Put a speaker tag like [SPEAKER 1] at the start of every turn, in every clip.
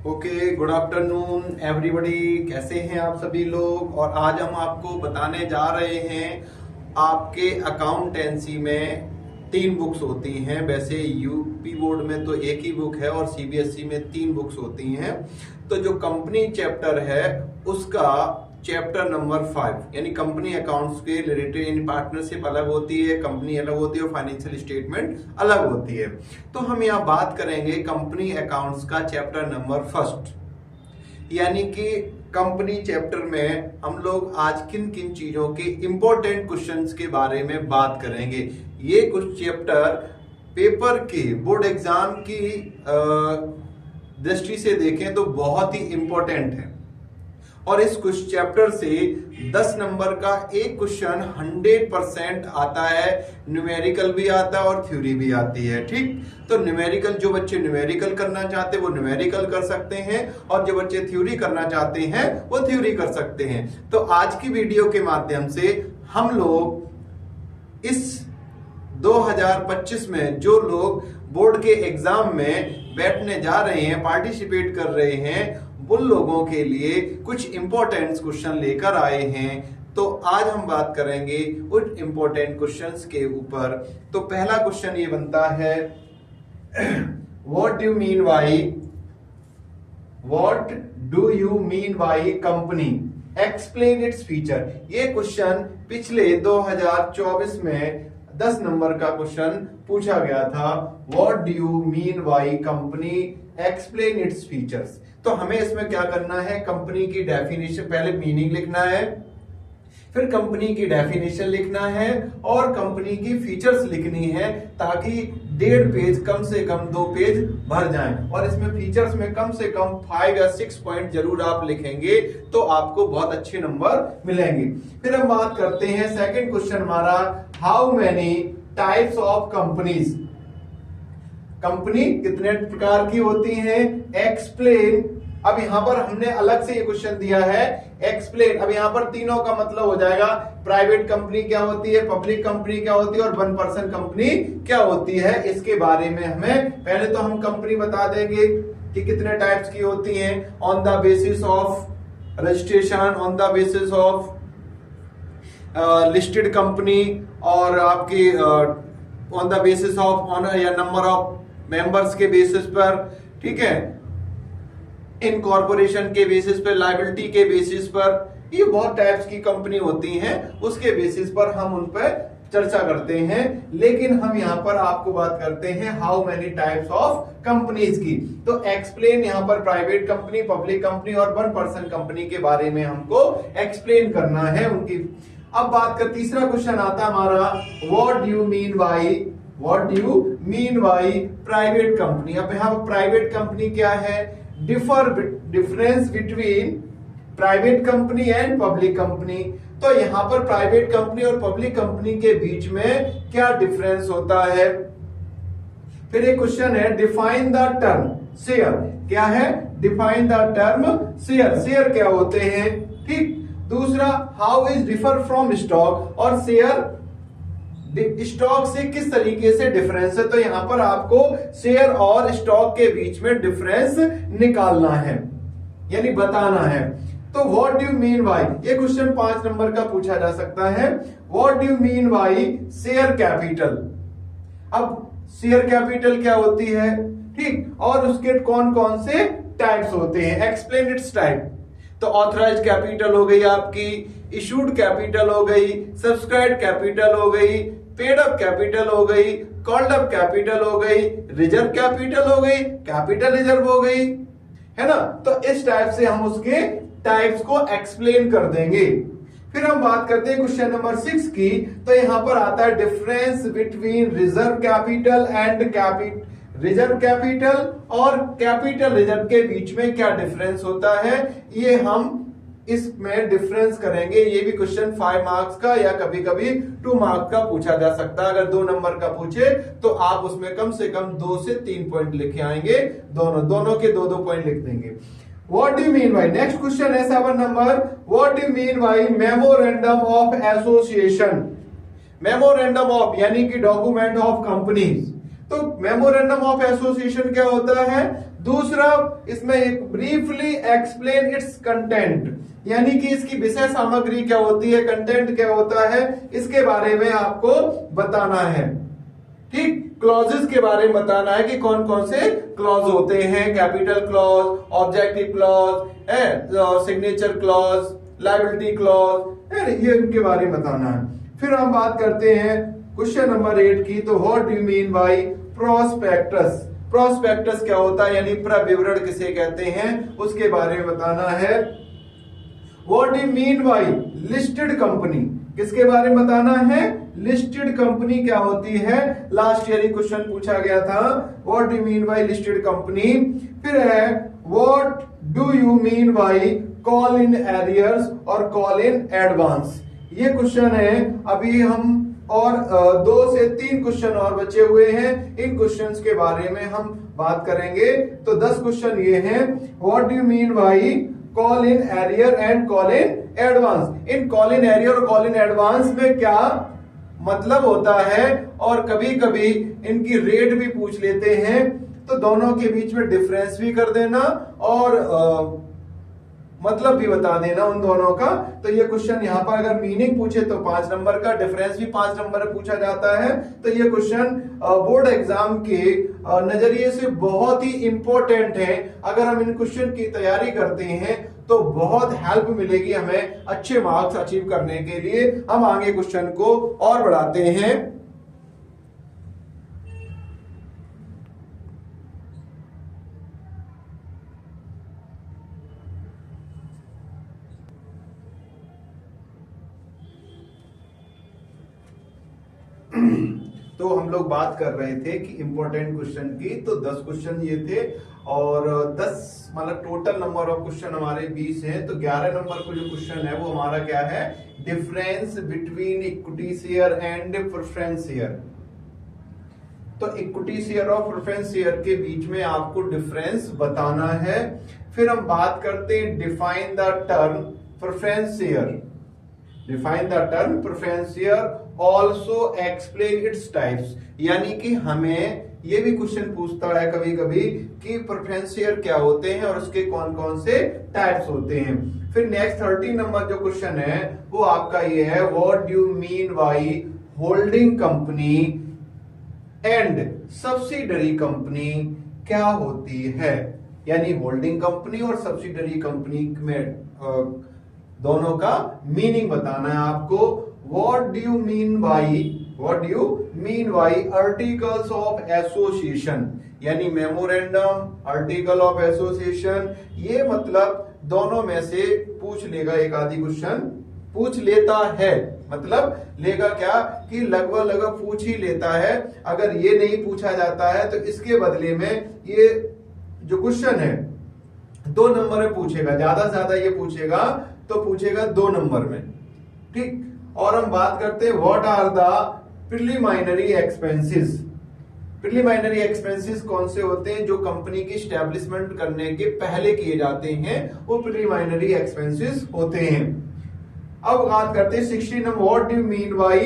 [SPEAKER 1] Okay, good afternoon everybody. कैसे हैं आप सभी लोग। और आज हम आपको बताने जा रहे हैं आपके अकाउंटेंसी में 3 बुक्स होती हैं। वैसे यूपी बोर्ड में तो एक ही बुक है और सीबीएसई में 3 बुक्स होती हैं। तो जो कंपनी चैप्टर है उसका चैप्टर नंबर 5 यानी कंपनी अकाउंट्स के रिलेटेड, यानी पार्टनरशिप अलग होती है, कंपनी अलग होती है और फाइनेंशियल स्टेटमेंट अलग होती है। तो हम यहाँ बात करेंगे कंपनी अकाउंट्स का चैप्टर नंबर 1, यानी कि कंपनी चैप्टर में हम लोग आज किन किन चीजों के इंपॉर्टेंट क्वेश्चंस के बारे में बात करेंगे। ये कुछ चैप्टर पेपर के बोर्ड एग्जाम की दृष्टि से देखें तो बहुत ही इंपॉर्टेंट है। और इस कुछ चैप्टर से 10 नंबर का एक क्वेश्चन 100% आता है। न्यूमेरिकल भी आता है और थ्योरी भी आती है। ठीक, तो न्यूमेरिकल, जो बच्चे न्यूमेरिकल करना चाहते हैं वो न्यूमेरिकल कर सकते हैं और जो बच्चे थ्योरी करना चाहते हैं वो थ्योरी कर सकते हैं। तो आज की वीडियो के माध्यम से हम लोग इस 2025 में जो लोग बोर्ड के एग्जाम में बैठने जा रहे हैं, पार्टिसिपेट कर रहे हैं, उन लोगों के लिए कुछ इंपॉर्टेंट क्वेश्चन लेकर आए हैं। तो आज हम बात करेंगे उन इंपॉर्टेंट क्वेश्चंस के ऊपर। तो पहला क्वेश्चन ये बनता है, what do you mean by company, explain its feature. ये क्वेश्चन पिछले 2024 में 10 नंबर का क्वेश्चन पूछा गया था। What do you mean by company, explain its features. तो हमें इसमें क्या करना है, कंपनी की डेफिनेशन, पहले मीनिंग लिखना है, फिर कंपनी की डेफिनेशन लिखना है और कंपनी की फीचर्स लिखनी है, ताकि 1.5 पेज कम से कम 2 पेज भर जाएं। और इसमें फीचर्स में कम से कम 5 या 6 पॉइंट जरूर आप लिखेंगे तो आपको बहुत अच्छे नंबर मिलेंगे। फिर हम बात करते हैं सेकंड क्वेश्चन हमारा, how many types of companies, company कितने प्रकार की होती हैं, एक्सप्लेन। अब यहां पर हमने अलग से ये क्वेश्चन दिया है, एक्सप्लेन। अब यहां पर तीनों का मतलब हो जाएगा, प्राइवेट कंपनी क्या होती है, पब्लिक कंपनी क्या होती है और 1 पर्सन कंपनी क्या होती है। इसके बारे में हमें पहले तो हम कंपनी बता देंगे कि कितने टाइप्स की होती हैं, on the basis of registration, on the basis of listed company, और आपकी on the basis of owner या नंबर ऑफ मेंबर्स के बेसिस पर, ठीक है, इनकॉर्पोरेशन के बेसिस पर, लायबिलिटी के बेसिस पर। ये बहुत टाइप्स की कंपनी होती हैं, उसके बेसिस पर हम उन पर चर्चा करते हैं। लेकिन हम यहाँ पर आपको बात करते हैं how many types of companies की। तो एक्सप्लेन, यहाँ पर प्राइवेट कंपनी, पब्लिक कंपनी और 1 पर्सन कंपनी के बारे में हमको एक्सप्लेन करना है उनकी। अब बात कर, तीसरा क्वेश्चन आता हमारा, what do you mean by private company. अब यहाँ प्राइवेट कंपनी क्या है, difference between private company and public company. तो यहां पर प्राइवेट कंपनी और पब्लिक कंपनी के बीच में क्या डिफरेंस होता है। फिर एक क्वेश्चन है, डिफाइन द टर्म शेयर। क्या है, define the term share, share क्या होते हैं। ठीक, दूसरा, how is differ from stock, और शेयर स्टॉक से किस तरीके से डिफरेंस है। तो यहां पर आपको शेयर और स्टॉक के बीच में डिफरेंस निकालना है, यानी बताना है। तो what do you mean by, ये क्वेश्चन 5 नंबर का पूछा जा सकता है। What do you mean by share capital. अब शेयर कैपिटल क्या होती है, ठीक, और उसके कौन कौन से टाइप्स होते हैं, एक्सप्लेन इट्स टाइप। तो ऑथराइज्ड कैपिटल हो गई आपकी, इशूड कैपिटल हो गई, सब्सक्राइब्ड कैपिटल हो गई, पेड अप कैपिटल हो गई, कॉल्ड अप कैपिटल हो गई, रिजर्व कैपिटल हो गई, कैपिटल रिजर्व हो गई, है ना। तो इस टाइप से हम उसके टाइप्स को एक्सप्लेन कर देंगे। फिर हम बात करते हैं क्वेश्चन नंबर 6 की। तो यहां पर आता है, difference between reserve capital and reserve capital और कैपिटल रिजर्व के बीच में क्या डिफरेंस होता है, ये हम इसमें डिफरेंस करेंगे। ये भी क्वेश्चन 5 मार्क्स का या कभी कभी 2 मार्क्स का पूछा जा सकता है। अगर 2 नंबर का पूछे तो आप उसमें कम से कम 2 से 3 पॉइंट लिखे आएंगे, दोनों के 2-2 पॉइंट लिख देंगे। What do mean by, next question है 7 number, what do mean by memorandum of association. Memorandum of यानी कि डॉक्यूमेंट ऑफ कंपनीज। तो मेमोरेंडम ऑफ एसोसिएशन क्या होता है, दूसरा, इसमें एक ब्रीफली एक्सप्लेन इट्स कंटेंट, यानी कि इसकी विषय सामग्री क्या होती है, कंटेंट क्या होता है, इसके बारे में आपको बताना है। ठीक, क्लॉजेस के बारे में बताना है कि कौन कौन से क्लॉज होते हैं, capital clause, objective clause, signature clause, liability clause, ये इनके बारे में बताना है। फिर हम बात करते हैं क्वेश्चन नंबर 8 की, तो what do you mean bye prospectus. Prospectus क्या होता है, यानी प्रविवरण किसे कहते हैं, उसके बारे में बताना है। What do you mean bye listed company, किसके बारे में बताना है, लिस्टेड कंपनी क्या होती है, लास्ट ईयर ही क्वेश्चन पूछा गया था, what do you mean bye listed company. फिर है what do you mean bye call in arrears और कॉल इन एडवांस। ये क्वेश्चन है, अभी हम और 2 से 3 क्वेश्चन और बचे हुए हैं, इन क्वेश्चंस के बारे में हम बात करेंगे। तो 10 क्वेश्चन ये हैं, what do you mean bye call in arrear and call in advance. In call in arrear और कॉल इन एडवांस में क्या मतलब होता है, और कभी कभी इनकी रेट भी पूछ लेते हैं, तो दोनों के बीच में डिफरेंस भी कर देना और मतलब भी बता देना उन दोनों का। तो ये क्वेश्चन यहाँ पर अगर मीनिंग पूछे तो 5 नंबर का, डिफरेंस भी 5 नंबर में पूछा जाता है। तो ये क्वेश्चन बोर्ड एग्जाम के नजरिए से बहुत ही इंपॉर्टेंट है। अगर हम इन क्वेश्चन की तैयारी करते हैं तो बहुत हेल्प मिलेगी हमें अच्छे मार्क्स अचीव करने के लिए। हम आगे क्वेश्चन को और बढ़ाते हैं। तो हम लोग बात कर रहे थे कि इंपॉर्टेंट क्वेश्चन की, तो 10 क्वेश्चन ये थे और 10 मतलब टोटल नंबर ऑफ क्वेश्चन हमारे 20 हैं। तो 11 नंबर को जो क्वेश्चन है वो हमारा क्या है, difference between equity share and preference share. तो इक्विटी शेयर और प्रेफरेंस शेयर के बीच में आपको डिफरेंस बताना है। फिर हम बात करते हैं define the term preference share. Define the term preference share, also explain its types, यानी कि हमें ये भी क्वेश्चन पूछता है कभी कभी कि प्रेफरेंस शेयर क्या होते हैं और उसके कौन कौन से टाइप्स होते हैं। फिर नेक्स्ट 13 नंबर जो क्वेश्चन है वो आपका ये है, what do you mean by holding company and subsidiary company क्या होती है, यानी होल्डिंग कंपनी और सब्सिडरी कंपनी में दोनों का मीनिंग बताना है आपको। What do you mean bye articles of association, यानी मेमोरेंडम, आर्टिकल ऑफ एसोसिएशन, ये मतलब दोनों में से पूछ लेगा, एक आधी क्वेश्चन पूछ लेता है, मतलब लेगा क्या कि लगभग पूछ ही लेता है। अगर ये नहीं पूछा जाता है तो इसके बदले में ये जो क्वेश्चन है 2 नंबर में पूछेगा, ज्यादा से ज्यादा ये पूछेगा तो पूछेगा 2 नंबर में। ठीक, और हम बात करते हैं what are the preliminary expenses. Preliminary expenses कौन से होते हैं, जो कंपनी की एस्टेब्लिशमेंट करने के पहले किए जाते हैं, वो प्रिलिमिनरी एक्सपेंसेस होते हैं। अब बात करते हैं 16 नंबर, what do you mean by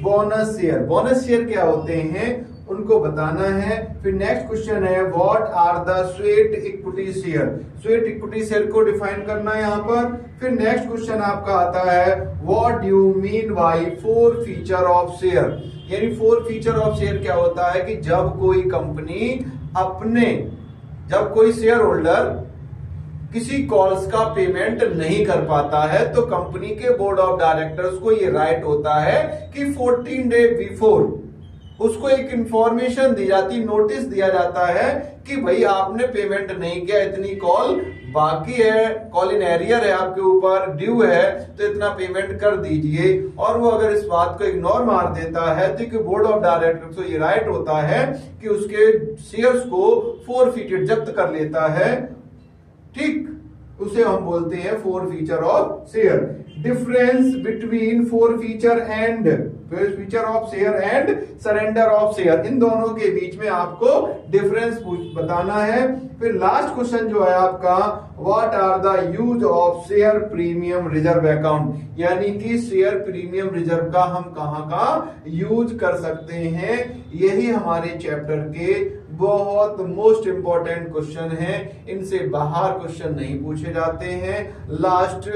[SPEAKER 1] bonus share. Bonus share क्या होते हैं उनको बताना है। फिर नेक्स्ट क्वेश्चन है, what are the sweat equity share. Sweat equity share को डिफाइन करना है यहाँ पर। फिर नेक्स्ट क्वेश्चन आपका आता है, what do you mean bye 4 feature of share, यानी 4 फीचर ऑफ शेयर क्या होता है कि जब कोई शेयर होल्डर किसी कॉल्स का पेमेंट नहीं कर पाता है तो कंपनी के बोर्ड ऑफ डायरेक्टर्स को ये राइट होता है कि 14 डे बिफोर उसको एक इंफॉर्मेशन दी जाती, नोटिस दिया जाता है कि भाई आपने पेमेंट नहीं किया, इतनी कॉल बाकी है, कॉल इन एरियर है, आपके ऊपर ड्यू है, तो इतना पेमेंट कर दीजिए। और वो अगर इस बात को इग्नोर मार देता है तो बोर्ड ऑफ डायरेक्टर्स को ये राइट होता है कि उसके शेयर्स को फोरफीटेड, जब्त कर लेता है। ठीक, उसे हम बोलते हैं 4 feature of share. Difference between 4 feature of share and surrender of share, इन दोनों के बीच में आपको डिफरेंस बताना है। फिर लास्ट क्वेश्चन जो है आपका, what are the use of share premium reserve account, यानी कि शेयर प्रीमियम रिजर्व का हम कहां का यूज कर सकते हैं। यही हमारे चैप्टर के बहुत मोस्ट इंपॉर्टेंट क्वेश्चन है, इनसे बाहर क्वेश्चन नहीं पूछे जाते हैं। लास्ट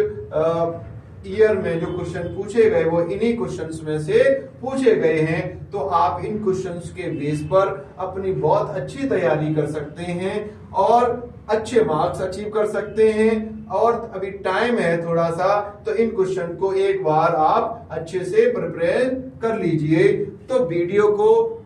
[SPEAKER 1] ईयर में जो क्वेश्चन पूछे गए वो इन्हीं क्वेश्चंस में से पूछे गए हैं, तो आप इन क्वेश्चंस के बेस पर अपनी बहुत अच्छी तैयारी कर सकते हैं और अच्छे मार्क्स अचीव कर सकते हैं। और अभी टाइम है थोड़ा सा, तो इन क्वेश्चन को एक बार आप अच्छे से प्रिपेयर कर लीजिए। तो वीडियो को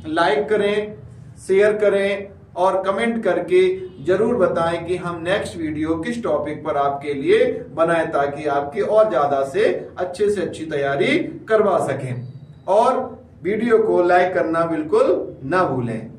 [SPEAKER 1] लाइक करें, शेयर करें और कमेंट करके जरूर बताएं कि हम नेक्स्ट वीडियो किस टॉपिक पर आपके लिए बनाएं, ताकि आपकी और ज्यादा से अच्छी तैयारी करवा सकें। और वीडियो को लाइक करना बिल्कुल ना भूलें।